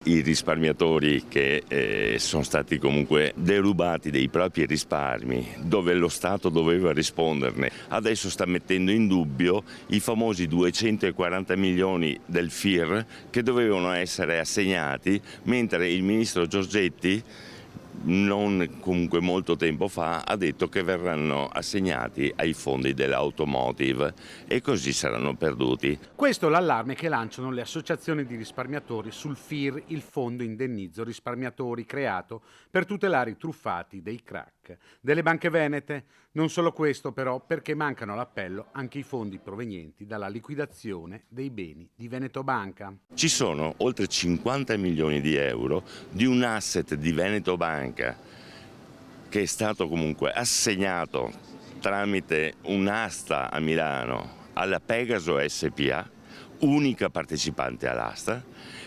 i risparmiatori che sono stati comunque derubati dei propri risparmi, dove lo Stato doveva risponderne, adesso sta mettendo in dubbio i famosi 240 milioni del FIR che dovevano essere assegnati, mentre il ministro Giorgetti non comunque molto tempo fa ha detto che verranno assegnati ai fondi dell'automotive e così saranno perduti. Questo è l'allarme che lanciano le associazioni di risparmiatori sul FIR, il fondo indennizzo risparmiatori creato per tutelare i truffati dei crack delle banche venete. Non solo questo però, perché mancano all'appello anche i fondi provenienti dalla liquidazione dei beni di Veneto Banca. Ci sono oltre 50 milioni di euro di un asset di Veneto Banca che è stato comunque assegnato tramite un'asta a Milano alla Pegaso SPA, unica partecipante all'asta,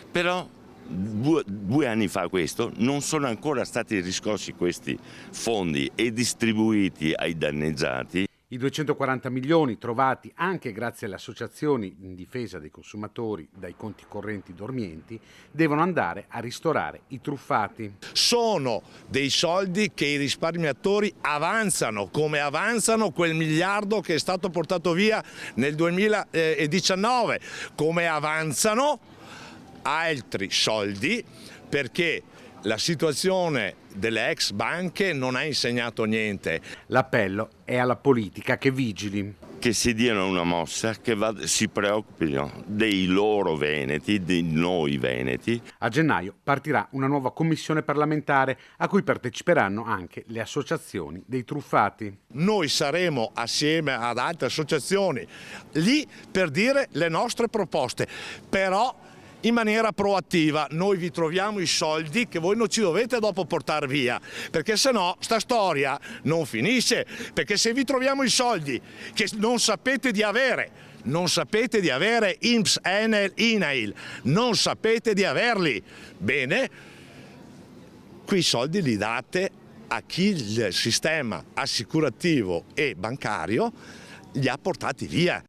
però due anni fa non sono ancora stati riscossi questi fondi e distribuiti ai danneggiati. I 240 milioni trovati anche grazie alle associazioni in difesa dei consumatori dai conti correnti dormienti devono andare a ristorare i truffati. Sono dei soldi che i risparmiatori avanzano, come avanzano quel miliardo che è stato portato via nel 2019, come avanzano altri soldi, perché la situazione delle ex banche non ha insegnato niente. L'appello è alla politica che vigili. Che si diano una mossa, che si preoccupino dei loro veneti, di noi veneti. A gennaio partirà una nuova commissione parlamentare a cui parteciperanno anche le associazioni dei truffati. Noi saremo assieme ad altre associazioni lì per dire le nostre proposte, però in maniera proattiva. Noi vi troviamo i soldi che voi non ci dovete dopo portare via, perché se no sta storia non finisce, perché se vi troviamo i soldi che non sapete di avere INPS, Enel, INAIL, non sapete di averli, bene, quei soldi li date a chi il sistema assicurativo e bancario li ha portati via.